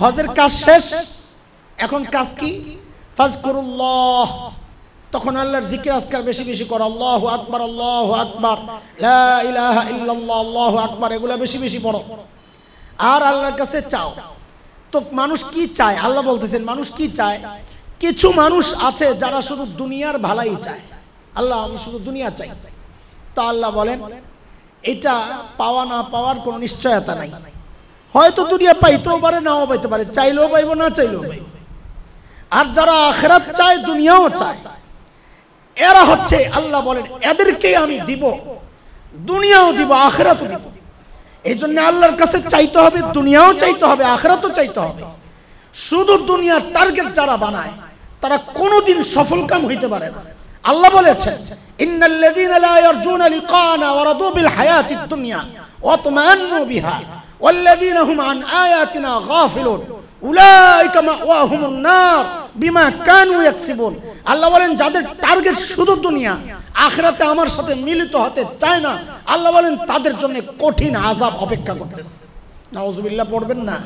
হজের কাজ শেষ, এখন কাজ কি? ফাজকুরুল্লাহ, তখন আল্লাহর জিকির আজকার বেশি বেশি করো। আল্লাহু আকবার, আল্লাহু আকবার, লা ইলাহা ইল্লাল্লাহ, আল্লাহু আকবার, এগুলা বেশি বেশি পড়ো। আর আল্লাহর কাছে চাও। তো মানুষ কি চায়? আল্লাহ বলতেছেন মানুষ কি চায়? কিছু মানুষ আছে যারা শুধু দুনিয়ার ভালাই চায়। আল্লাহ আমি শুধু দুনিয়া চাই। তো আল্লাহ বলেন এটা পাওয়া না পাওয়ার কোনো নিশ্চয়তা নাই। হয়তো দুনিয়া পাইতেও পারে, নাও পাইতে পারে, চাইলেও পাইব, না চাইলেও পাইব। আর যারা আখিরাত চায়, দুনিয়াও চায়, এরা হচ্ছে আল্লাহ বলেন এদেরকে আমি দিব, দুনিয়াও দিব, আখিরাতও দিব। এই জন্য আল্লাহর কাছে চাইতে হবে, দুনিয়াও চাইতে হবে, আখিরাতও চাইতে হবে। শুধু দুনিয়ার টার্গেট যারা বানায় তারা কোনোদিন সফলকাম হইতে পারে না। আল্লাহ বলেছেন ইন্নাল্লাযীনা লা ইয়ারজুনা লিকানা ওয়া রাদু বিল হায়াতিদ দুনিয়া ওয়া তামান্নু বিহা ওয়াল্লাযীনা হুম আন আয়াতিনা গাফিলুন উলাইকা মাওয়াহুমুন নার বিমা কানু ইয়াকসিবুন। আল্লাহ বলেন যাদের টার্গেট শুধু দুনিয়া, আখিরাতে আমার সাথে মিলিত হতে চায় না, আল্লাহ বলেন তাদের জন্য কঠিন আযাব অপেক্ষা করতেছে। নাউযুবিল্লাহ পড়বেন না?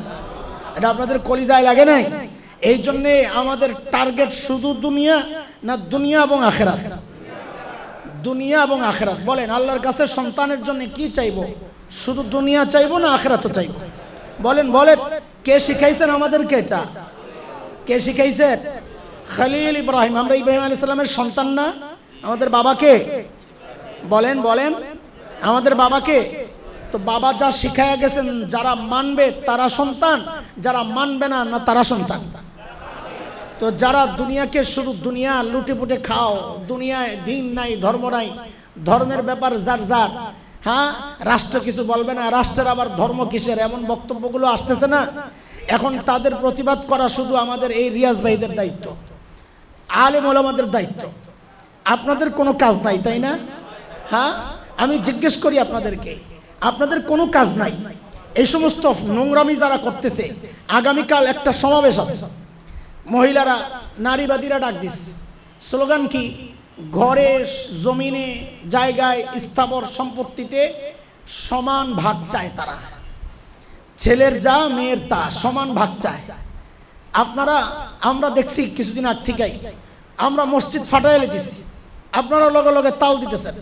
এটা আপনাদের কলিজায় লাগে নাই? এই জন্য আমাদের টার্গেট শুধু দুনিয়া না দুনিয়া এবং আখিরাত? দুনিয়া এবং আখিরাত। বলেন আল্লাহর কাছে সন্তানের জন্য কি চাইবো? শুধু দুনিয়া চাইবো না আখিরাতও চাইবো? বলেন বলেন, কে শিখাইছেন আমাদেরকে এটা? কে শিখাইছেন? খলিল ইব্রাহিম। আমরা ইব্রাহিম আলাইহিস সালামের সন্তান না? আমাদের বাবাকে বলেন বলেন, আমাদের বাবাকে। তো বাবা যা শিখাইয়া গেছেন, যারা মানবে তারা সন্তান, যারা মানবে না না তারা সন্তান। তো যারা দুনিয়াকে শুধু দুনিয়া লুটে পুটে খাও, দুনিয়ায় দিন নাই, ধর্ম নাই, ধর্মের ব্যাপার যার যার, হ্যাঁ রাষ্ট্র কিছু বলবে না, রাষ্ট্রের আবার ধর্ম কিসের, এমন বক্তব্যগুলো আসতেছে না। এখন তাদের প্রতিবাদ করা শুধু আমাদের এই রিয়াজ ভাইদের দায়িত্ব, আলেম ওলামাদের দায়িত্ব। আপনাদের কোনো কাজ নাই, তাই না? হ্যাঁ আমি জিজ্ঞেস করি আপনাদেরকে, আপনাদের কোনো কাজ নাই? এই সমস্ত নোংরামি যারা করতেছে, আগামীকাল একটা সমাবেশ আছে, মহিলারা নারীবাদীরা ডাক দিচ্ছে, স্লোগান কি? ঘরে জমিনে জায়গায় স্থাবর সম্পত্তিতে সমান ভাগ চায় তারা, ছেলের যা মেয়ের তা সমান ভাগ চায়। আপনারা, আমরা দেখছি কিছুদিন আগ থেকেই আমরা মসজিদ ফাটাই লিতেছি, আপনারা লগে লগে তাল দিতেছেন,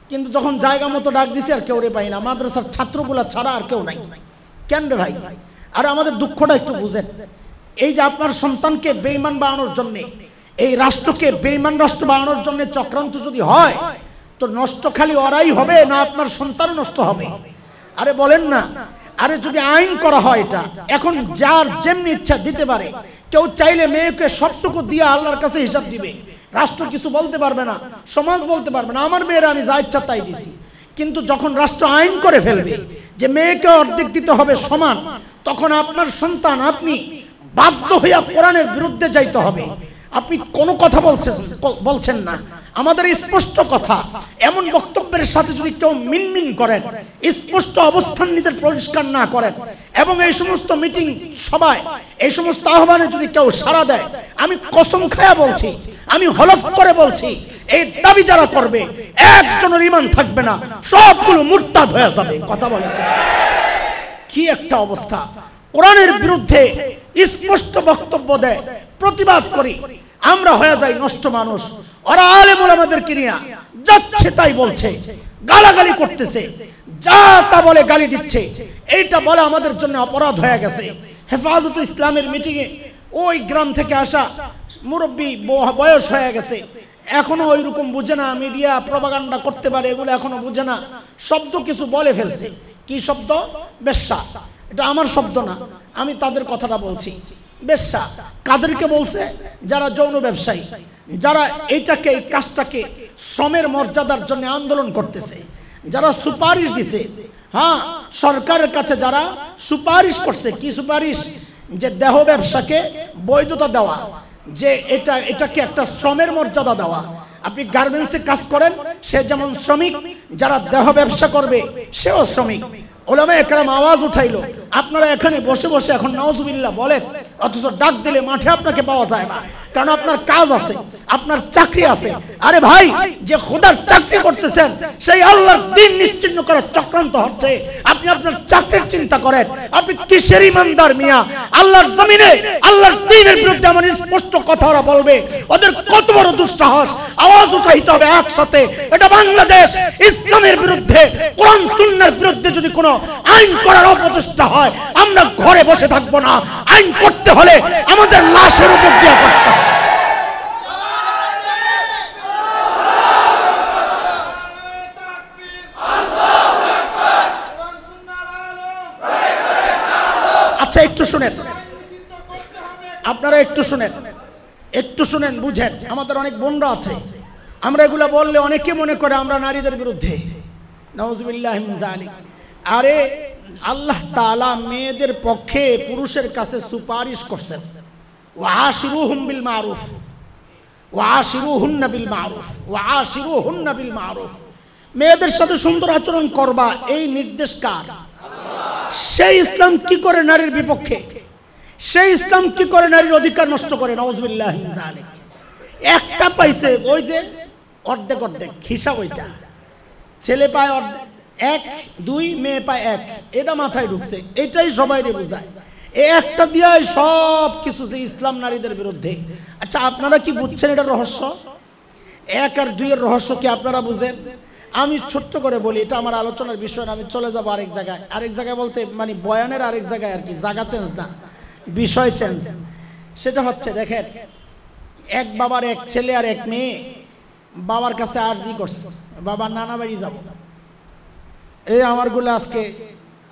কিন্তু যখন জায়গা মতো ডাক দিছি আর কেউ রে পাই না, মাদ্রাসার ছাত্রগুলা ছাড়া আর কেউ নাই। কেন রে ভাই? আর আমাদের দুঃখটা একটু বুঝেন। এই যে আপনার সন্তানকে বেঈমান বানানোর জন্য, এই রাষ্ট্রকে বেঈমান রাষ্ট্র বানানোর জন্য চক্রান্ত যদি হয়, তো নষ্ট খালি ওরাই হবে না আপনার সন্তান নষ্ট হবে? আরে বলেন না। আরে যদি আইন করা হয়, এটা এখন যার যেমনি ইচ্ছা দিতে পারে। কেউ চাইলে মেয়েকে সবটুকু দিয়ে আল্লাহর কাছে হিসাব দিবে, রাষ্ট্র কিছু বলতে পারবে না, সমাজ বলতে পারবে না, আমার মেয়েরা আমি যা ইচ্ছা তাই দিছি। কিন্তু যখন রাষ্ট্র আইন করে ফেলবে যে মেয়েকে অর্ধেক দিতে হবে সমান, তখন আপনার সন্তান, আপনি বাধ্য হইয়া কোরআনের বিরুদ্ধে যাইতে হবে। আপনি কোনো কথা বলছেন না, আমাদের স্পষ্ট কথা। এমন বক্তব্যের সাথে যদি কেউ মিনমিন করেন, স্পষ্ট অবস্থান নিতে পরিষ্কার না করেন, এবং এই সমস্ত মিটিং সবাই, এই সমস্ত আহ্বানে যদি কেউ সাড়া দেয়, আমি কসম খায়া বলছি, আমি হলফ করে বলছি, এই দাবি যারা করবে একজনের ঈমান থাকবে না, সবগুলো মুরতাদ হয়ে যাবে। কথা বলেন, কি একটা অবস্থা! কোরআনের বিরুদ্ধে স্পষ্ট বক্তব্য দেয়, প্রতিবাদ করি, আমরা হয়ে যাই নষ্ট মানুষ। ওরা আলেম ওলামাদেরকে নিয়ে যাচ্ছে তাই বলছে, গালাগালি করতেছে, যা তা বলে গালি দিচ্ছে। এইটা বলে আমাদের জন্য অপরাধ হয়ে গেছে। হেফাজতে ইসলামের মিটিংয়ে ওই গ্রাম থেকে আসা মুরব্বী, বয়স হয়ে গেছে, এখনো ওই রকম বুঝে না, মিডিয়া প্রপাগান্ডা করতে পারে এগুলো এখনো বুঝে না, শব্দ কিছু বলে ফেলছে। কি শব্দ? বেশ্যা। এটা আমার শব্দ না, আমি তাদের কথাটা বলছি। বেশ্যা কাদেরকে বলছে? যারা যৌন ব্যবসায়ী, যারা এইটাকে, এই কাজটাকে শ্রমের মর্যাদার জন্য আন্দোলন করতেছে, যারা সুপারিশ দিছে, হ্যাঁ সরকারের কাছে যারা সুপারিশ করছে। কি সুপারিশ? যে দেহ ব্যবসাকে বৈধতা দেওয়া, যে এটাকে একটা শ্রমের মর্যাদা দেওয়া। আপনি গার্মেন্টসে কাজ করেন, সে যেমন শ্রমিক, যারা দেহ ব্যবসা করবে সেও শ্রমিক। ওলামায়ে কেরাম আওয়াজ উঠাইলো, আপনারা এখানে বসে বসে এখন নাউজুবিল্লাহ বলেন, অথচ ডাক দিলে মাঠে আপনাকে পাওয়া যায় না, কারণ আপনার কাজ আছে। আপনার চাকরি আছে, আরে ভাই যে খোদার চাকরি করতেছেন সেই আল্লাহর দ্বীন নিশ্চিহ্ন করার চক্রান্ত হচ্ছে, আপনি আপনার চাকরির চিন্তা করেন। আপনি কিসের ইমানদার মিয়া? আল্লাহর জমিনে আল্লাহর দ্বীনের বিরুদ্ধে আমার স্পষ্ট কথা ওরা বলবে, ওদের কত বড় দুঃসাহস! আওয়াজ উঠাইতে হবে একসাথে। এটা বাংলাদেশ, ইসলামের বিরুদ্ধে, কোরআন সুন্নাহর বিরুদ্ধে যদি কোনো আইন করার অপচেষ্টা হয়, আমরা ঘরে বসে থাকবো না। আইন করতে হলে আমাদের লাশের উপর দিয়ে করতে হবে। আচ্ছা একটু শুনেন, আপনারা একটু শুনেন, বুঝেন। আমাদের অনেক বোনরা আছে, আমরা এগুলা বললে অনেকে মনে করে আমরা নারীদের বিরুদ্ধে। নাউযুবিল্লাহ মিন যালিক। আরে আল্লাহ তাআলা মেয়েদের পক্ষে পুরুষের কাছে সুপারিশ করছেন, ওয়াশিরুহুম বিল মারুফ, ওয়াশিরুহুন্না বিল মারুফ, ওয়াশিরুহুন্না বিল মারুফ। মেয়েদের সাথে সুন্দর আচরণ করবা, এই নির্দেশ কার? সেই ইসলাম কি করে নারীর বিপক্ষে? সেই ইসলাম কি করে নারীর অধিকার নষ্ট করে? নাউযুবিল্লাহ মিন যালিক। একটা পাইছে, ওই যে অর্ধেক অর্ধেক হিসাব, ওইটা ছেলে পায় অর্ধেক, 1 2, মেয়ে পায় 1, এটা মাথায় ঢুকছে, এটাই সবাইরে বোঝায়। এই একটা দিয়াই সব কিছু যে ইসলাম নারীদের বিরুদ্ধে। আচ্ছা আপনারা কি বুঝছেন এটা রহস্য? 1 আর 2 এর রহস্য কি আপনারা বুঝেন? আমি ছোট্ট করে বলি, এটা আমার আলোচনার বিষয় না, আমি চলে যাবো আরেক জায়গায় বলতে মানে বয়ানের আরেক জায়গায় আর কি, জায়গা চেঞ্জ না, বিষয় চেঞ্জ। সেটা হচ্ছে দেখেন, এক বাবার 1 ছেলে আর 1 মেয়ে বাবার কাছে আরজি করছে, বাবা নানা বাড়ি যাব। এই আমারগুলো আজকে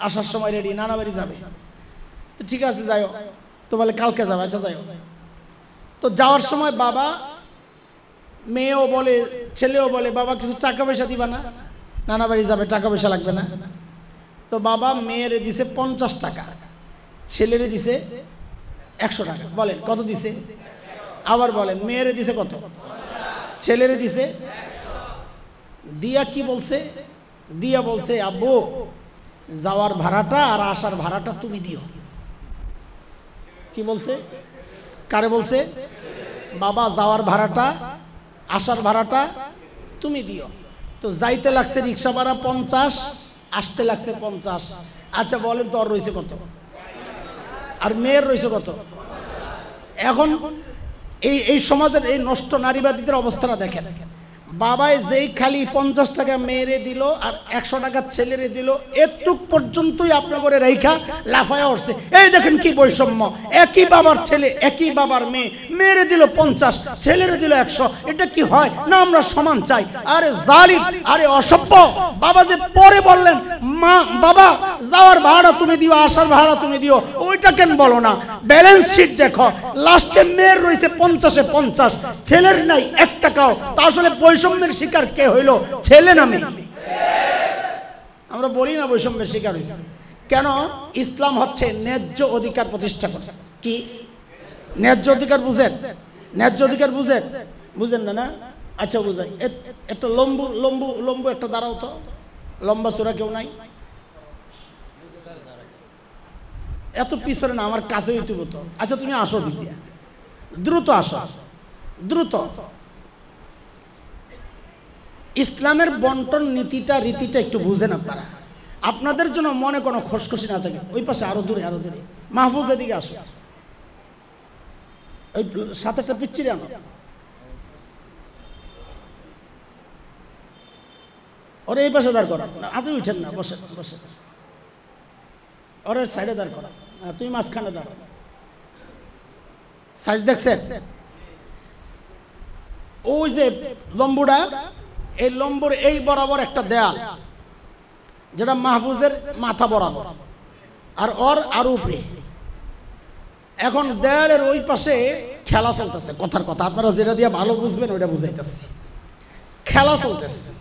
আসার সময় রেডি, নানা বাড়ি যাবে। তো ঠিক আছে যাইও, তো বলে কালকে যাবে। আচ্ছা যাইও। তো যাওয়ার সময় বাবা, মেয়েও বলে ছেলেও বলে, বাবা কিছু টাকা পয়সা দিবা না? নানা বাড়ি যাবে, টাকা পয়সা লাগবে না। তো বাবা মেয়েরে দিছে 50 টাকা, ছেলেরে দিছে 100 টাকা। বলেন কত দিছে? আবার বলেন, মেয়েরে দিছে কত? ছেলেরে দিছে 100। দিয়া কি বলছে? দিয়া বলছে, আব্বু যাওয়ার ভাড়াটা আর আসার ভাড়াটা তুমি দিও। কি বলছে? কারে বলছে? বাবা যাওয়ার ভাড়াটা আসার ভাড়াটা তুমি দিও। তো যাইতে লাগছে রিক্সা ভাড়া 50, আসতে লাগছে 50। আচ্ছা বলেন তোর রয়েছে কত? আর মেয়ের রয়েছে কত? এখন এই সমাজের এই নষ্ট নারীবাদীদের অবস্থাটা দেখেন। বাবাই যেই খালি 50 টাকা মেয়েরে দিল আর 100 টাকা ছেলেরে দিল, এটুক পর্যন্তই আপনার করে রেখা লাফায়া উঠছে। এই দেখেন কি বৈষম্য! একই বাবার ছেলে, একই বাবার মেয়ে, মেয়েরে দিল 50, ছেলেরে দিল 100। এটা কি হয় না? আমরা সমান চাই। আরে জালিম, আরে অসভ্য! বাবা যে পরে বললেন, মা বাবা যাওয়ার ভাড়া তুমি দিও, আসার ভাড়া তুমি দিও, ওইটা কেন বলো না? ব্যালেন্স শিট দেখো, লাস্টে মেয়ের রয়েছে 50-এ 50, ছেলের নাই 1 টাকাও। তা আসলে বৈষম্যের শিকার কে হইল, ছেলে না মেয়ে? আমরা বলি না বৈষম্যের শিকার হয়েছে কেন? ইসলাম হচ্ছে ন্যায্য অধিকার প্রতিষ্ঠা করছে। কি ন্যায্য অধিকার বুঝেন? ন্যায্য অধিকার বুঝেন? বুঝেন না? না আচ্ছা বুঝাই। একটা লম্বু একটা দাঁড়াও তো, লম্বা চূড়া কেউ নাই? এত পিছনে না, আমার কাছে হইতে তো। আচ্ছা তুমি আসো দিক দিয়া, দ্রুত আসো, দ্রুত। ইসলামের বন্টন রীতিটা একটু বুঝেন আপনারা। আপনাদের জন্য মনে কোনো খসখসি না থাকে, ওই পাশে আরো দূরে মাহফুজ এদিকে আসো, ওই সাথে একটা পিচ্ছিরে আনো। ওরে এই পাশে দাঁড় করা, আপনি উঠেন না, বসে বসে। ওরে সাইডে দাঁড় করা, তুমি মাঝখানে দাঁড়াও। সাইজ দেখছেন? ওই যে লম্বুটা, এই লম্বুর এই বরাবর একটা দেয়াল, যেটা মাহফুজের মাথা বরাবর, আর ওর আর উপরে। এখন দেয়ালের ওই পাশে খেলা চলতেছে, কথার কথা, আপনারা যেটা দিয়ে ভালো বুঝবেন ওইটা বুঝাইতেছে। খেলা চলতেছে।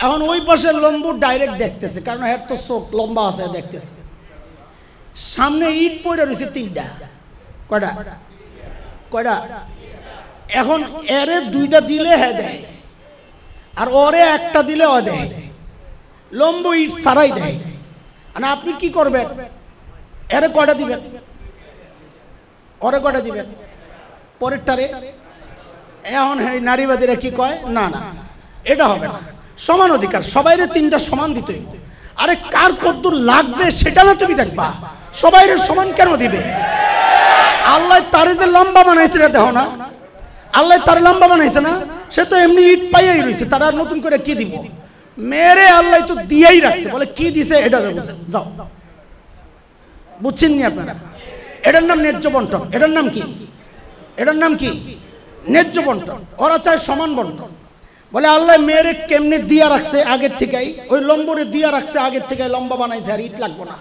এখন ওই পাশে লম্বু ডাইরেক্ট দেখতেছে, কারণ এর তো চোখ লম্বা আছে, দেখতেছে। সামনে ইট পড়ে রয়েছে 3টা। কয়টা? কয়টা? এখন এরে 2টা দিলে হ্যাঁ দেয়, আর ওরে একটা দিলে ও দেয়। লম্বু ইট ছাড়াই দেয়। মানে আপনি কি করবেন? এরে কয়টা দিবেন? ওরে কয়টা দিবেন? পরেরটারে এখন এই নারীবাদীরা কি কয়, না না এটা হবে না, সমান অধিকার, সবাইরে 3টা সমান দিতে হবে। আরে কার কতদূর লাগবে সেটা না তুমি দেখবা, সবাইরে সমান কেন দিবে? আল্লাহ তারে যে লম্বা বানাইছে রে, দেখো না আল্লাহ তার লম্বা বানাইছে না, সে তো এমনি ইট পাইয়াই রয়েছে, তারা নতুন করে কি দিব? মেরে আল্লাহ তো দিয়েই রাখছে, বলে কি দিছে এটা বুঝেন। যাও, বুঝছেন নি আপনারা? এটার নাম ন্যায্য বন্টন। এটার নাম কি? এটার নাম কি? ন্যায্য বন্টন। ওরা চায় সমান বন্টন। বলে আল্লাহ মেয়েরে কেমনে দিয়া রাখছে আগের থেকেই, ওই লম্বরে দিয়া রাখছে আগের থেকে, লম্বা বানাইছে, আর ইট লাগবো না।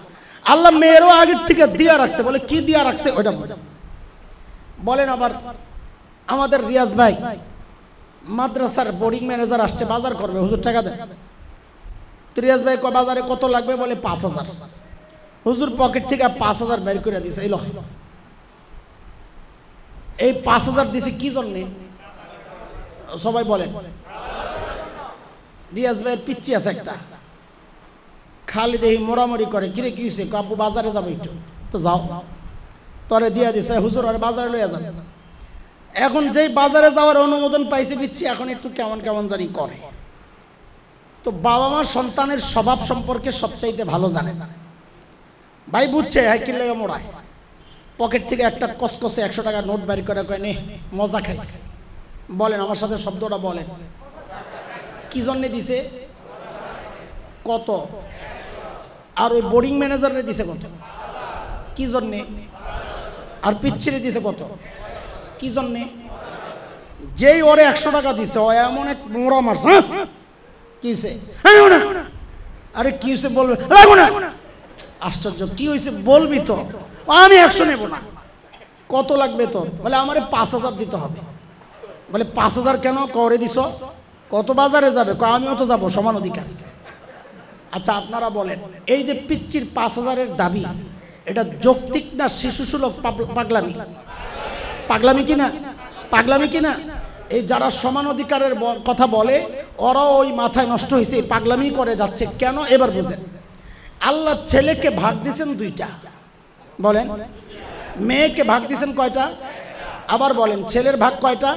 আল্লাহ মেয়েরও আগের থেকে দিয়া রাখছে, বলে কি দিয়া রাখছে ওইটা বুঝেন। বলেন আবার আমাদের রিয়াজ ভাই মাদ্রাসার বোর্ডিং ম্যানেজার আসছে, বাজার করবে, হুজুর টাকা দেন। রিয়াজ ভাই বাজারে কত লাগবে? বলে 5,000। হুজুর পকেট থেকে 5,000 বের করে দিছে, এই 5,000 দিছে কি জন্যে? সবাই বলেন। রিয়াজ ভাইয়ের পিচ্ছি আছে একটা, খালি দেখি মোড়ামুড়ি করে, কিরে কি হয়েছে? কাপু বাজারে যাবো একটু, তো যাও, তরে দিয়া দিছে, হুজুর আর বাজারে লইয়া যাবে। এখন যেই বাজারে যাওয়ার অনুমোদন পাইছে পিচ্ছি, এখন একটু কেমন কেমন জানি করে। তো বাবা মা সন্তানের স্বভাব সম্পর্কে সবচাইতে ভালো জানে। ভাই বুঝছে হ্যাঁ কি লেগে মোড়ায়, পকেট থেকে একটা কসকসে 100 টাকার নোট বের করে কয় নে মজা খাইছে। বলেন আমার সাথে শব্দটা বলেন, কি জন্যে দিছে? কত? আর ওই বোর্ডিং ম্যানেজারে দিছে কত? কি জন্যে? আর পিচ্ছিরে দিছে কত? কি জন্যে? যেই ওরে 100 টাকা দিছে, ও এমন এক মোড়া মারছে, কি হয়েছে? আরে কি হয়েছে বলবে? আশ্চর্য, কি হয়েছে বলবি তো? আমি 100 নেব না। কত লাগবে তোর? বলে আমারে 5,000 দিতে হবে। বলে 5,000 কেন? করে দিছ? কত বাজারে যাবে? আমিও তো যাবো, সমান অধিকার। আচ্ছা আপনারা বলেন, এই যে পিচ্চির 5,000-এর দাবি, এটা যৌক্তিক না শিশুসুলভ পাগলামি? পাগলামি কিনা? পাগলামি কিনা? এই যারা সমান অধিকারের কথা বলে, ওরাও ওই মাথায় নষ্ট হয়েছে, পাগলামি করে যাচ্ছে। কেন? এবার বুঝেন। আল্লাহ ছেলেকে ভাগ দিয়েছেন 2টা, বলেন। মেয়েকে ভাগ দিয়েছেন কয়টা? আবার বলেন, ছেলের ভাগ কয়টা?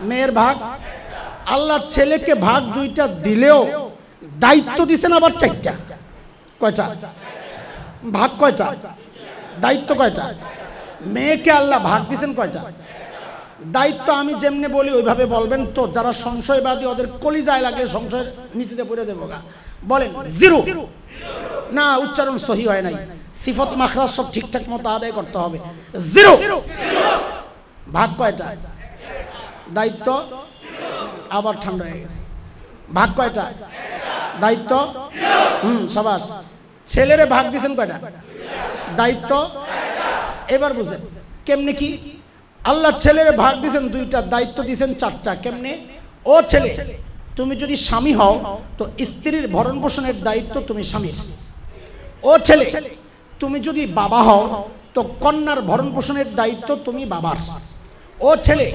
মেয়ের ভাগ। আল্লাহ ছেলেকে ভাগ 2টা দিলেও দায়িত্ব দিয়েছেন আবার 4টা। কয়টা? ভাগ কয়টা? দায়িত্ব কয়টা? মেয়েকে আল্লাহ ভাগ দিয়েছেন কয়টা? দায়িত্ব আমি যেমনি বলি ওইভাবে বলবেন, তো যারা সংশয়বাদী ওদের কলিজায় লাগলে সংশয়ের নিচেতে পড়ে দেবো গা। বলেন 0। না, উচ্চারণ সহি হয় নাই, সিফত মাখরাজ সব ঠিকঠাক মতো আদায় করতে হবে। 0। ভাগ কয়টা? দায়িত্ব আবার ঠান্ডা হয়ে গেছে। ভাগ কয়টা? দায়িত্ব। সাবাস। ছেলেরে ভাগ দিয়েছেন কয়টা? দায়িত্ব। এবার বুঝেন কেমনে কি? আল্লাহ ছেলেরে ভাগ দিয়েছেন 2টা, দায়িত্ব দিয়েছেন 4টা। কেমনে? ও ছেলে, তুমি যদি স্বামী হও তো স্ত্রীর ভরণ পোষণের দায়িত্ব তুমি স্বামীর। ও ছেলে, তুমি যদি বাবা হও তো কন্যার ভরণ পোষণের দায়িত্ব তুমি বাবার। ও ছেলে,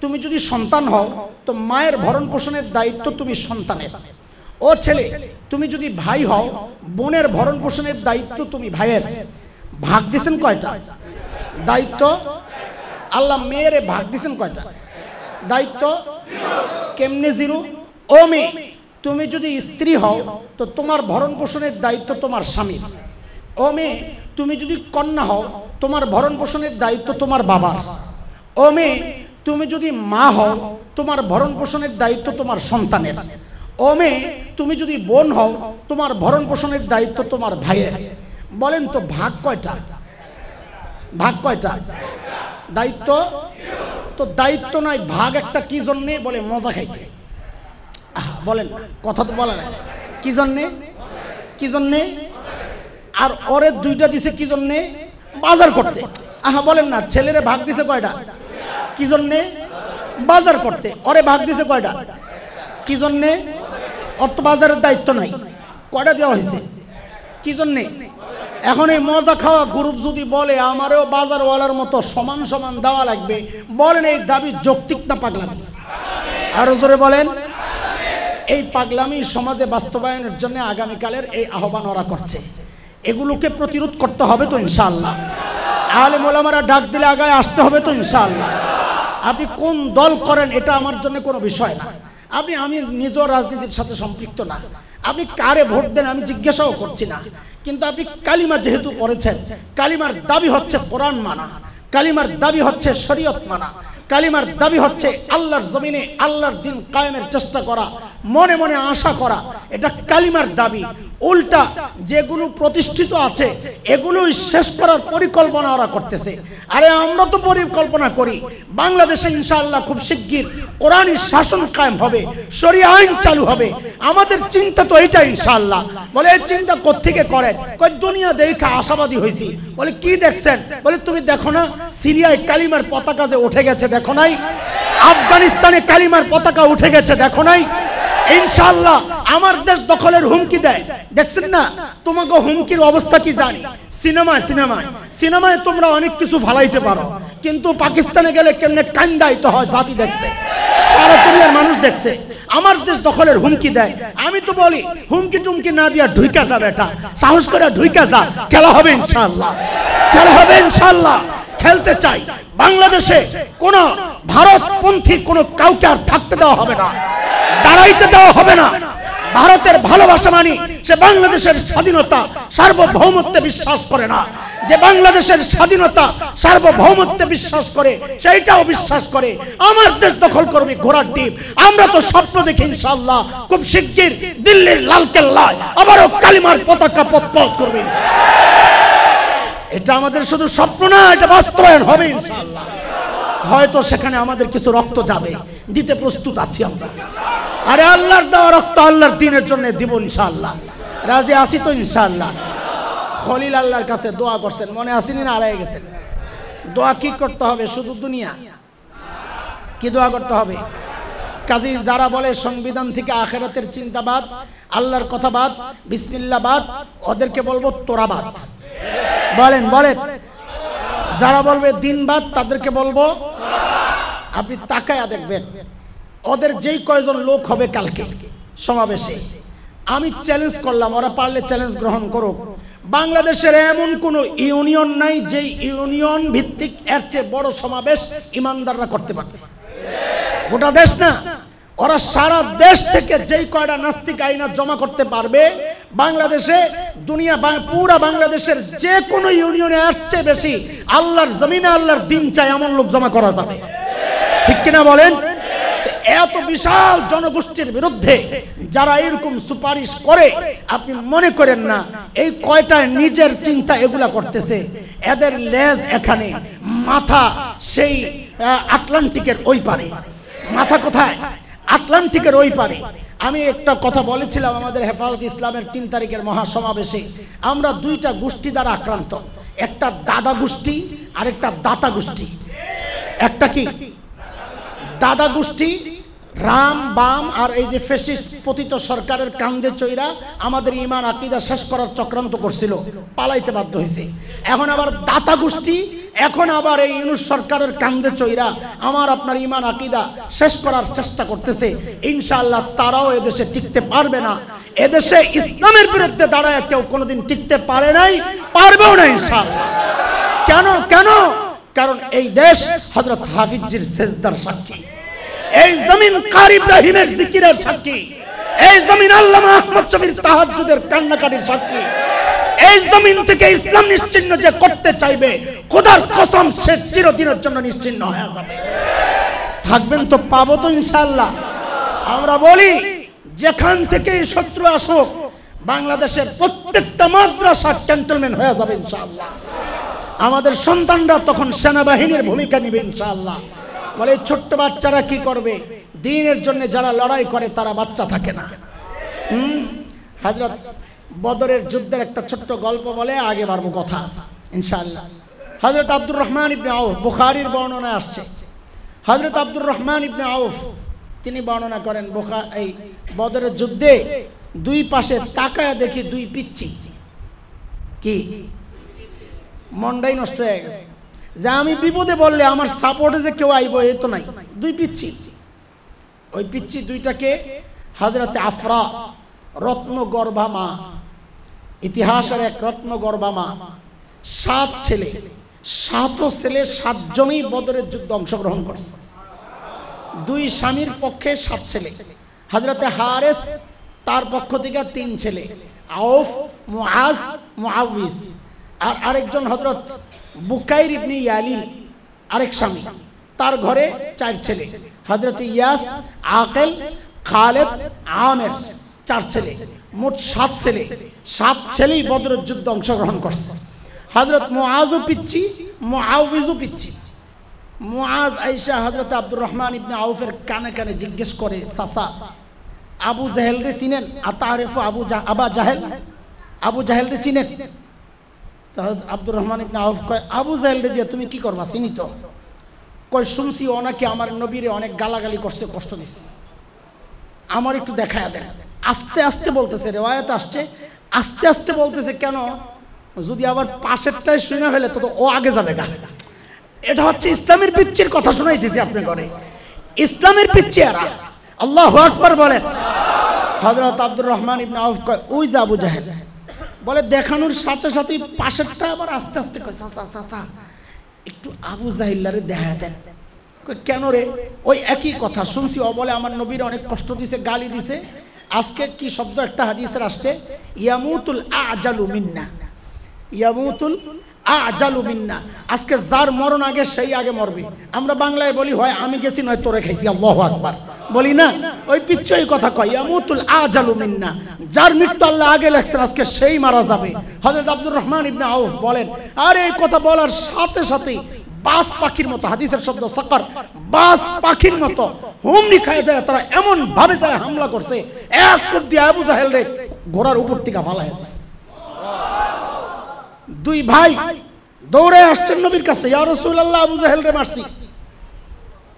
তুমি যদি সন্তান হও তো মায়ের ভরণ পোষণের দায়িত্ব তুমি সন্তানের। ও ছেলে, তুমি যদি ভাই হও বোনের ভরণ পোষণের দায়িত্ব তুমি ভাইয়ের। ভাগ দিয়েছেন কয়টা? দায়িত্ব। আল্লাহ মেয়েরে ভাগ দিয়েছেন কয়টা? দায়িত্ব। কেমনে 0? ও মেয়ে, তুমি যদি স্ত্রী হও তো তোমার ভরণ পোষণের দায়িত্ব তোমার স্বামীর। ও মেয়ে, তুমি যদি কন্যা হও তোমার ভরণ পোষণের দায়িত্ব তোমার বাবার। ও মেয়ে, তুমি যদি মা হও তোমার ভরণ পোষণের দায়িত্ব তোমার সন্তানের। ও মেয়ে, তুমি যদি বোন হও তোমার ভরণ পোষণের দায়িত্ব তোমার ভাইয়ের। বলেন তো ভাগ কয়টা? ভাগ কয়টা? দায়িত্ব। তো দায়িত্ব নয়, ভাগ একটা কি জন্যে? বলে মজা খাইতে। বলেন কথা তো বলে না, কি জন্যে? কি জন্যে? আর ওরে 2টা দিছে কি জন্যে? বাজার করতে। বলেন না, ছেলেরে ভাগ দিছে কয়টা? কি জন্যে? বাজার করতে। ওরে ভাগ দিছে কয়টা? কি জন্যে? অত বাজারের দায়িত্ব নাই, কয়টা দেওয়া হয়েছে? কি জন্যে? এখন এই মজা খাওয়া গ্রুপ যদি বলে আমারও বাজারওয়ালার মতো সমান সমান দেওয়া লাগবে, বলেন এই দাবি যৌক্তিক না পাগলামি? আরো জোরে বলেন। এই পাগলামি সমাজে বাস্তবায়নের জন্য আগামীকালের এই আহ্বান ওরা করছে, এগুলোকে প্রতিরোধ করতে হবে তো ইনশাআল্লাহ। আলেম ওলামারা ডাক দিলে আগায় আসতে হবে তো ইনশাআল্লাহ। আপনি কোন দল করেন এটা আমার জন্য কোনো বিষয় না। আমি নিজেও রাজনীতির সাথে সম্পৃক্ত না। আপনি কারে ভোট দেন আমি জিজ্ঞাসাও করছি না। কিন্তু আপনি কালিমা যেহেতু পড়েছেন, কালিমার দাবি হচ্ছে কোরআন মানা, কালিমার দাবি হচ্ছে শরীয়ত মানা, কালিমার দাবি হচ্ছে আল্লাহর জমিনে আল্লাহর দিন কায়েমের চেষ্টা করা, মনে মনে আশা করা, এটা কালিমার দাবি। উল্টা যেগুলো প্রতিষ্ঠিত আছে এগুলোই শেষ করার পরিকল্পনা ওরা করতেছে। আরে আমরা তো পরিকল্পনা করি বাংলাদেশে ইনশাআল্লাহ খুব শিগগির কোরআনী শাসন কায়েম হবে, শরিয়া আইন চালু হবে। আমাদের চিন্তা তো এটা ইনশাআল্লাহ। বলে এই চিন্তা কোত্থেকে করেন? কই দুনিয়া দেখে আশাবাদী হয়েছি। বলে কি দেখছেন? বলে তুমি দেখো না সিরিয়ায় কালিমার পতাকা যে উঠে গেছে, দেখো নাই? আফগানিস্তানে কালিমার পতাকা উঠে গেছে, দেখো নাই? ইনশাআল্লাহ আমার দেশ দখলের হুমকি দেয়, দেখছেন না? তোমাকে হুমকির অবস্থা কি জানি? সিনেমায় তোমরা অনেক কিছু ফালাইতে পারো, কিন্তু পাকিস্তানে গেলে কেমনে কান্দাইতে হয় জাতি দেখছে, সারা দুনিয়ার মানুষ দেখছে। আমার দেশ দখলের হুমকি দেয়। আমি তো বলি হুমকি টুমকি না দিয়া ঢুইকা যা বেটা, সাহস করে ঢুইকা যা, খেলা হবে ইনশাআল্লাহ, খেলা হবে ইনশাআল্লাহ। খেলতে চাই বাংলাদেশে কোন ভারতপন্থী কোন কাউকে আর থাকতে দেওয়া হবে না, দাঁড়াইতে দেওয়া হবে না। ভারতের ভালোবাসা মানি সে বাংলাদেশের স্বাধীনতা সার্বভৌমত্বে বিশ্বাস করে না, যে বাংলাদেশের স্বাধীনতা সার্বভৌমত্বে বিশ্বাস করে সেইটাও বিশ্বাস করে আমার দেশ দখল করবে ঘোড়ার ডিম। আমরা তো স্বপ্ন দেখি ইনশাআল্লাহ খুব শিগগির দিল্লির লালকেল্লায় আবারও কালিমার পতাকা পতপত করবে ইনশাআল্লাহ। এটা আমাদের শুধু স্বপ্ন না, এটা বাস্তবায়ন হবে ইনশাআল্লাহ। হয়তো সেখানে আমাদের কিছু রক্ত যাবে, দিতে প্রস্তুত আছি আমরা। আরে আল্লাহর দেওয়া রক্ত আল্লাহর দ্বীনের জন্য দিব ইনশাআল্লাহ। রাজি আছি তো ইনশাআল্লাহ। খলিল আল্লাহর কাছে দোয়া করছেন, মনে আসেনি না? হারিয়ে গেছেন। দোয়া কি করতে হবে? শুধু দুনিয়া কি দোয়া করতে হবে? কাজী যারা বলে সংবিধান থেকে আখিরাতের চিন্তাবাদ, আল্লাহর কথাবাদ, বিসমিল্লাহবাদ, ওদেরকে বলবো তোরাবাদ। বলেন বলেন। যারা বলবে দিনবাদ তাদেরকে বলবো। আপনি তাকায়া দেখবেন ওদের যেই কয়জন লোক হবে কালকে সমাবেশে, আমি চ্যালেঞ্জ করলাম, ওরা পারলে চ্যালেঞ্জ গ্রহণ করুক। বাংলাদেশের এমন কোন ইউনিয়ন নাই যে ইউনিয়ন ভিত্তিক এর চেয়ে বড় সমাবেশ ইমানদাররা করতে পারবে। গোটা দেশ না, ওরা সারা দেশ থেকে যেই কয়টা নাস্তিক আইনা জমা করতে পারবে বাংলাদেশে, দুনিয়া পুরা বাংলাদেশের যে কোনো ইউনিয়নে এর চেয়ে বেশি আল্লাহর জমিনে আল্লাহর দিন চাই এমন লোক জমা করা যাবে। ঠিক কিনা বলেন? এত বিশাল জনগোষ্ঠীর বিরুদ্ধে যারা এরকম সুপারিশ করে, আপনি মনে করেন না এই কয়টা নিজের চিন্তা এগুলা করতেছে। এদের লেজ এখানে, মাথা সেই আটলান্টিকের ওই পারে। মাথা কোথায়? আটলান্টিকের ওই পারে। আমি একটা কথা বলেছিলাম আমাদের হেফাজত ইসলামের 3 তারিখের মহাসমাবেশে, আমরা দুইটা গোষ্ঠী দ্বারা আক্রান্ত, একটা দাদা গোষ্ঠী আর একটা দাতা গোষ্ঠী। একটা কি দাদা গোষ্ঠী, রাম বাম আর এই যে ফ্যাসিস্ট পতিত সরকারের কান্দে চইরা আমাদের ঈমান আকীদা শেষ করার চক্রান্ত করছিল, পালাইতে বাধ্য হয়েছে। এখন আবার দাতা গোষ্ঠী, এখন আবার এই ইউনূস সরকারের কান্দে চইরা আমার আপনার ঈমান আকীদা শেষ করার চেষ্টা করতেছে। ইনশাআল্লাহ তারাও এদেশে টিকতে পারবে না। এদেশে ইসলামের বিরুদ্ধে দাঁড়ায় কেউ কোনোদিন টিকতে পারে নাই, পারবেও না ইনশাআল্লাহ। কেন? কেন? কারণ এই দেশ হযরত হাফিজজির সেজদার সাক্ষী, এই জমিন কারি ইব্রাহিমের জিকিরের সাক্ষী, এই জমিন আল্লামা আহমদ শফীর তাহাজ্জুদের কান্নাকাটির সাক্ষী। এই জমিন থেকে ইসলাম নিশ্চিহ্ন যে করতে চাইবে, খোদার কসম সে চিরদিনের জন্য নিশ্চিহ্ন হয়ে যাবে। থাকবেন তো, পাবো তো ইনশাআল্লাহ। আমরা বলি যেখান থেকে শত্রু আসুক বাংলাদেশের প্রত্যেকটা মাদ্রাসা ক্যান্টনমেন্ট হয়ে যাবে ইনশাআল্লাহ। আমাদের সন্তানরা তখন সেনাবাহিনীর ভূমিকা নেবে ইনশাআল্লাহ। বলে ছোট্ট বাচ্চারা কি করবে? দ্বীনের জন্য যারা লড়াই করে তারা বাচ্চা থাকে না। হযরত বদরের যুদ্ধের একটা ছোট্ট গল্প বলে আগে বাড়বো কথা ইনশাআল্লাহ। হযরত আব্দুর রহমান ইবনে আউফ, বুখারীর বর্ণনায় আসছে, হযরত আব্দুর রহমান ইবনে আউফ তিনি বর্ণনা করেন এই বদরের যুদ্ধে দুই পাশে তাকায় দেখি দুই পিচ্চি, কি মনটাই নষ্ট হয়ে গেছে যে আমি বিপদে বললে আমার সাপোর্টে যে কেউ আইব এ তো নাই। দুই পিচ্চি, ওই পিচ্চি দুইটাকে হযরতে আফরা, রত্নগর্ভা মা, ইতিহাসের এক রত্নগর্ভা মা, 7 ছেলে, 7 ছেলে 7 জনই বদরের যুদ্ধে অংশগ্রহণ করছে। দুই স্বামীর পক্ষে 7 ছেলে। হযরতে হারেস তার পক্ষ থেকে 3 ছেলে, আউফ, মুআজ, মুআউইজ। আর আরেকজন হযরত বুকাইর ইবনে ইয়ালিল আরেক স্বামী, তার ঘরে 4 ছেলে, হযরত ইয়াস, আকিল, খালিদ, আমের 4 ছেলে, মোট 7 ছেলে। 7 ছেলেই বদরের যুদ্ধে অংশগ্রহণ করছে। হযরত মুআজও পিচ্ছি, মুআউইজও পিচ্ছি। মুআজ আয়েশা হযরত আব্দুর রহমান ইবনে আউফের কানে কানে জিজ্ঞেস করে, চাচা আবু জাহেল রে চিনেন? আতারিফু আবা জাহেল, আবু জাহেল রে চিনেন? আব্দুর রহমান ইবনে আউফ কয়, আবু জাহেল রে দিয়ে তুমি কি করবা, চিনি তো। কয়, শুনছি ও নাকি আমার নবীরে অনেক গালাগালি করছে, কষ্ট দিচ্ছে, আমার একটু দেখায়া দেন। আস্তে আস্তে বলতেছে, রেওয়ায়াত আসছে আস্তে আস্তে বলতেছে, কেন যদি আবার পাশেরটাই শুনে ফেলে তো ও আগে যাবে গা। এটা হচ্ছে ইসলামের পিচ্চির কথা শোনাইতেছি আপনি করে, ইসলামের পিচ্চি এরা। আল্লাহু আকবার বলেন। হযরত আব্দুর রহমান ইবনে আউফ কয়, ওই যে আবু জাহেল। বলে দেখানোর সাথে সাথে পাশেরটা আবার আস্তে আস্তে কয়, চাচা চাচা একটু আবু জাহিল্লারে দেখা দেন। কেন রে? ওই একই কথা শুনছি, ও বলে আমার নবীর অনেক কষ্ট দিছে, গালি দিছে। আজকে কি শব্দ একটা হাদিসের আসছে, ইয়ামুতুল আজালু মিন্না, ইয়ামুতুল আজালু মিন্না। আজকে যার মরণ আগে সেই আগে মরবে। আমরা বাংলায় বলি, হয় আমি গেছি নয় তোরে খাইছি। আল্লাহু আকবার বলি না? ওই পিচ্ছু এই কথা কয়, ইয়ামুতুল আজালু মিন্না, যার মৃত্যু আল্লাহ আগে লেখছেন আজকে সেই মারা যাবে। হযরত আব্দুর রহমান ইবনে আউফ বলেন, আর এই কথা বলার সাথে সাথে বাস পাখির মতো, হাদিসের শব্দ সাকার, বাস পাখির মতো হুমড়ি খায় যায়, তারা এমন ভাবে যায় হামলা করছে, এক কোপ দিয়ে আবু জাহেল রে ঘোড়ার উপর থেকে ফালায়। দুই ভাই দৌড়ে আসছেন নবীর কাছে, ইয়া রাসূলুল্লাহ আবু জাহেল রে মারছি।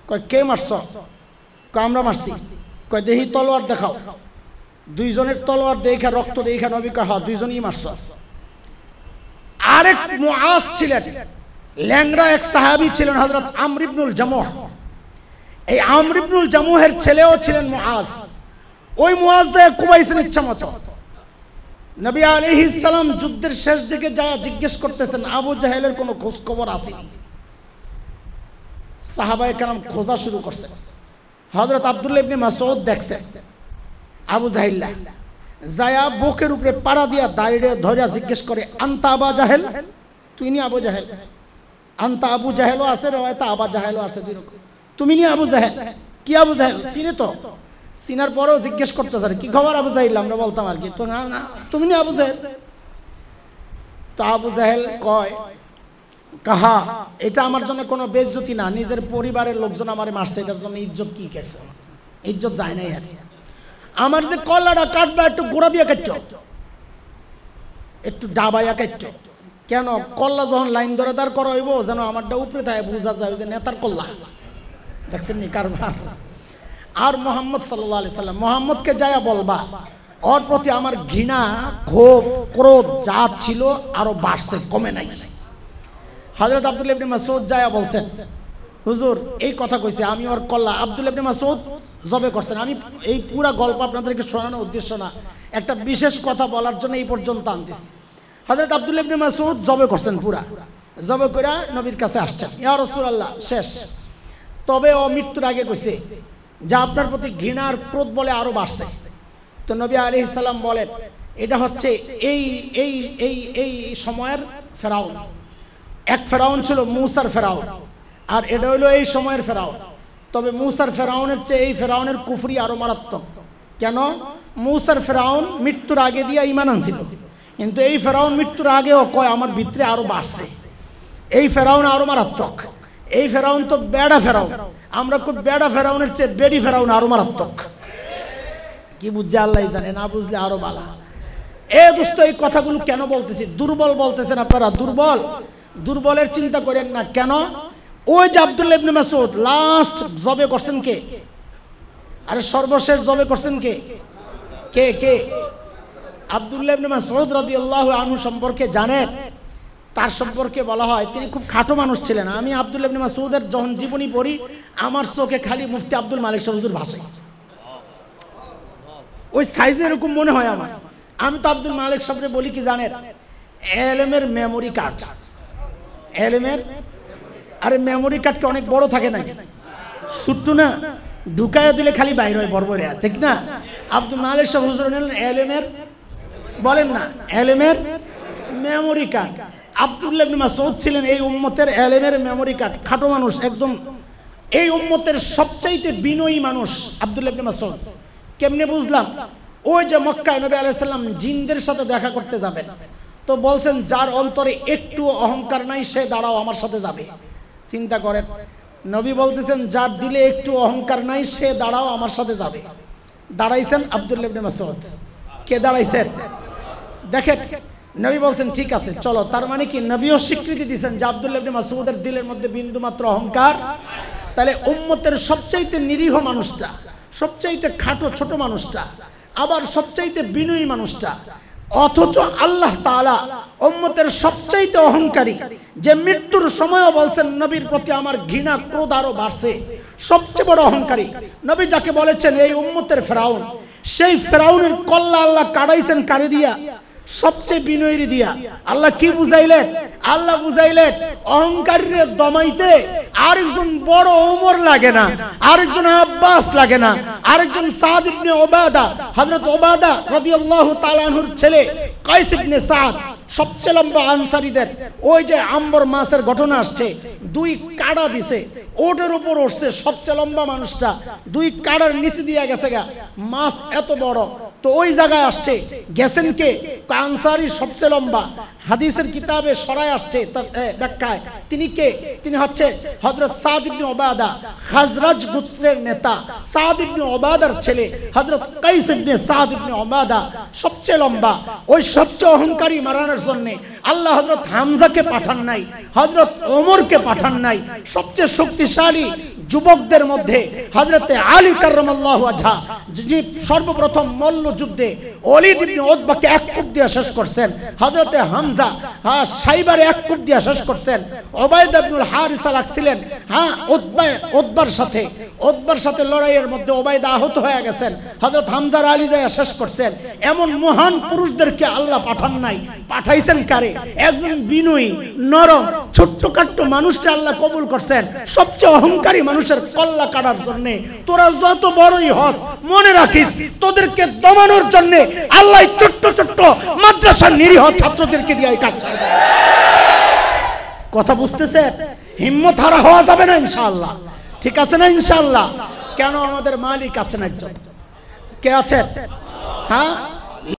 কয়, কে মারছ? কয়, আমরা মারছি। কয়, দেখি তলোয়ার দেখাও। দুইজনের তলোয়ার দেখা, রক্ত দেখা নবী কয়, হ্যাঁ দুইজনই মারছ। আরেক মুআজ ছিলেন, ল্যাংড়া এক সাহাবী ছিলেন, হযরত আমর ইবনুল জামুহ। এই আমর ইবনুল জামুহের ছেলেও ছিলেন মুআজ। ওই মুআজ যে কুবাইছেন ইচ্ছা মতো। নবী আলাইহিস সালাম যুদ্ধের শেষ দিকে যায় জিজ্ঞেস করতেছেন, আবু জাহেলের কোনো খোঁজ খবর আসেনি? সাহাবায়ে কেরাম খোঁজা শুরু করছে। হযরত আব্দুল্লাহ ইবনে মাসউদ দেখছেন আবু জাহেল যায়া বুকের উপরে পাড়া দিয়া দাঁড়িয়ে ধরে জিজ্ঞেস করে, আনতা আবু জাহেল? তুই নি আবু জাহেল? আনতা আবু জাহেলও আছে, রওয়ায়াতে আবু জাহেলও আছে, দুই রকম। তুমি নি আবু জাহেল? কি আবু জাহেল? চিনে তো? চিনার পরেও জিজ্ঞেস করতেছে, কি খবর আবু জাহেল? আমরা বলতাম আর কি, তো না না তুমি নি আবু জাহেল? তো আবু জাহেল কয়, কাহা এটা আমার জন্য কোনো বেইজ্জতি না, নিজের পরিবারের লোকজন আমারে মারছে, এটার জন্য ইজ্জত কি গেছে? ইজ্জত যায় নাই আর। আমার যে কলাটা কাটবা একটু গোড়া দিয়ে কাটছো, একটু ডাবাইয়া কাটছো। কেন? কল্লা যখন লাইন ধরে দাঁড় করা হইব যেন আমারটা উপরে থাকে, বোঝা যায় যে নেতার কল্লা। দেখছেন নি কারবার? আর মুহাম্মদ সাল্লাল্লাহু আলাইহি সাল্লাম, মুহাম্মদকে যায়া বলবা ওর প্রতি আমার ঘৃণা, ক্ষোভ, ক্রোধ যা ছিল আরো বাড়ছে, কমে নাই। হযরত আব্দুল্লাহ ইবনে মাসউদ যায়া বলছেন, হুজুর এই কথা কইছে, আমি ওর কল্লা। আব্দুল্লাহ ইবনে মাসউদ জবে করছেন। আমি এই পুরো গল্প আপনাদেরকে শোনানোর উদ্দেশ্য না, একটা বিশেষ কথা বলার জন্য এই পর্যন্ত আনতেছি। হযরত আব্দুল্লাহ ইবনে মাসউদ জবে করছেন, পুরা জবে কইরা নবীর কাছে আসছেন, ইয়া রাসূলুল্লাহ শেষ। তবে ও মৃত্যুর আগে কইছে যে আপনার প্রতি ঘৃণার ক্রোধ বলে আরো বাড়ছে। তো নবী আলাইহিস সালাম বলেন, এটা হচ্ছে এই এই এই এই সময়ের ফেরাউন। এক ফেরাউন ছিল মূসার ফেরাউন, আর এটা হলো এই সময়ের ফেরাউন। তবে মূসার ফেরাউনের চেয়ে এই ফেরাউনের কুফরি আরো মারাত্মক। কেন? মূসার ফেরাউন মৃত্যুর আগে দিয়ে ঈমান আনছিল, কিন্তু এই ফেরাউন মৃত্যুর আগেও কয় আমার ভিতরে আরো বাড়ছে। এই ফেরাউন আরো মারাত্মক। এই ফেরাউন তো বেড়া ফেরাউন, আমরা খুব বেড়া ফেরাউনের চেয়ে বেডি ফেরাউন আরো মারাত্মক। কি বুঝছে আল্লাহ জানে, না বুঝলে আরো বালা। এ দোস্ত, এই কথাগুলো কেন বলতেছি? দুর্বল বলতেছেন আপনারা, দুর্বল। দুর্বলের চিন্তা করেন না। কেন? ওই যে আব্দুল্লাহ ইবনে মাসউদ লাস্ট জবে করছেন কে? আরে সর্বশেষ জবে করছেন কে? কে কে? আব্দুল্লাহ ইবনে মাসউদ রাদিয়াল্লাহু আনহু সম্পর্কে জানেন? তার সম্পর্কে বলা হয় তিনি খুব খাটো মানুষ ছিলেন। আমি আব্দুল্লাহ ইবনে মাসউদের যখন জীবনী পড়ি আমার চোখে খালি মুফতি আব্দুল মালিক সাহেব হুজুর ভাসে, ওই সাইজে এরকম মনে হয় আমার। আমি তো আব্দুল মালিক সাহেবরে বলি কি জানেন, এলেমের মেমোরি কার্ড। এলেমের, আরে মেমোরি কার্ড কি অনেক বড় থাকে নাকি? ছোট্ট না? ঢুকাইয়া দিলে খালি বাইর হয় বরবরে, ঠিক না? আব্দুল মালিক সাহেব হুজুর হলেন এলেমের, বলেন না, এলেমের মেমোরি কার্ড। আব্দুল্লাহ ইবনে মাসউদ ছিলেন এই উম্মতের এলেমের মেমোরি কার্ড, খাটো মানুষ একদম, এই উম্মতের সবচাইতে বিনয়ী মানুষ আব্দুল্লাহ ইবনে মাসউদ। কেমনে বুঝলাম? ওই যে মক্কায় নবী আলাইহিস সালাম জিনদের সাথে দেখা করতে যাবেন, তো বলছেন যার অন্তরে একটু অহংকার নাই সে দাঁড়াও আমার সাথে যাবে। চিন্তা করেন, নবী বলতেছেন যার দিলে একটু অহংকার নাই সে দাঁড়াও আমার সাথে যাবে। দাঁড়াইছেন আব্দুল্লাহ ইবনে মাসউদ। কে দাঁড়াইছেন? দেখেন, নবী বলছেন ঠিক আছে চলো। তার মানে কি নবীও স্বীকৃতি দিয়েছেন যে আব্দুল্লাহ ইবনে মাসউদের দিলের মধ্যে বিন্দু মাত্র অহংকার। তাহলে উম্মতের সবচাইতে নিরীহ মানুষটা, সবচাইতে খাটো ছোট মানুষটা, আবার সবচাইতে বিনয়ী মানুষটা, অথচ আল্লাহ তাআলা উম্মতের সবচাইতে অহংকারী, যে মৃত্যুর সময়ও বলছেন নবীর প্রতি আমার ঘৃণা ক্রোধ আরো বাড়ছে, সবচেয়ে বড় অহংকারী নবী যাকে বলেছেন এই উম্মতের ফেরাউন, সেই ফেরাউনের কল্লা আল্লাহ কাটাইছেন কারে দিয়া? সবচেয়ে বিনয়ী দিয়া। আল্লাহ কি বুঝাইলেন? আল্লাহ বুঝাইলেন অহংকারীরে দমাইতে আরেকজন বড় ওমর লাগে না, আরেকজন আব্বাস লাগে না, আরেকজন সাদ ইবনে ওবাদা, হযরত ওবাদা রাদিয়াল্লাহু তাআলা আনহুর ছেলে কায়েস ইবনে সাদ, সবচেয়ে লম্বা আনসারীদের। ওই যে আম্বর মাছের ঘটনা আসছে, দুই কাড়া দিছে, ওটার উপর উঠছে সবচেয়ে লম্বা মানুষটা, দুই কাড়ার নিচে দিয়ে গেছে গা, মাছ এত বড়। তো ওই জায়গায় আসছে, গেছেন কে? আনসারী সবচেয়ে লম্বা। হাদিসের কিতাবে সরায় আসছে তার ব্যাখ্যায়, তিনি কে? তিনি হচ্ছে হযরত সাদ ইবনে ওবাদা, খাজরাজ গোত্রের নেতা। সাদ ইবনে ওবাদার ছেলে হযরত কায়েস ইবনে সাদ ইবনে ওবাদা সবচেয়ে লম্বা। ওই সবচেয়ে অহংকারী মারানোর জন্য আল্লাহ হযরত হামজাকে পাঠান নাই, হযরত ওমরকে পাঠান নাই। সবচেয়ে শক্তিশালী যুবকদের মধ্যে হযরতে আলী কাররামাল্লাহু ওয়াজহা, যিনি সর্বপ্রথম মল্ল যুদ্ধে ওলীদ ইবনে উতবাকে এক কূপ দিয়ে শেষ করছেন, হযরতে হামজা সাইবারে এক কূপ দিয়ে শেষ করছেন, উবাইদা ইবনুল হারিসা লাগছিলেন উতবার সাথে লড়াইয়ের মধ্যে উবাইদা আহত হয়ে গেছেন, হযরত হামজার আলী যায় শেষ করছেন। এমন মহান পুরুষদেরকে আল্লাহ পাঠান নাই, পাঠাইছেন কারে? একজন বিনয়ী নরম ছোট্টখাট্ট মানুষকে আল্লাহ কবুল করছেন সবচেয়ে অহংকারী মানুষের কল্লা কাটার জন্য। তোরা যত বড়ই হস, মনে রাখিস তোদেরকে দমানোর জন্য আল্লাহ ছোট্ট ছোট্ট মাদ্রাসার নিরীহ ছাত্রদেরকে দিয়ে কাজ করবে। কথা বুঝতেছে? হিম্মত হারা হওয়া যাবে না ইনশাআল্লাহ, ঠিক আছে না ইনশাআল্লাহ? কেন? আমাদের মালিক আছেন একজন। কে আছেন? হ্যাঁ,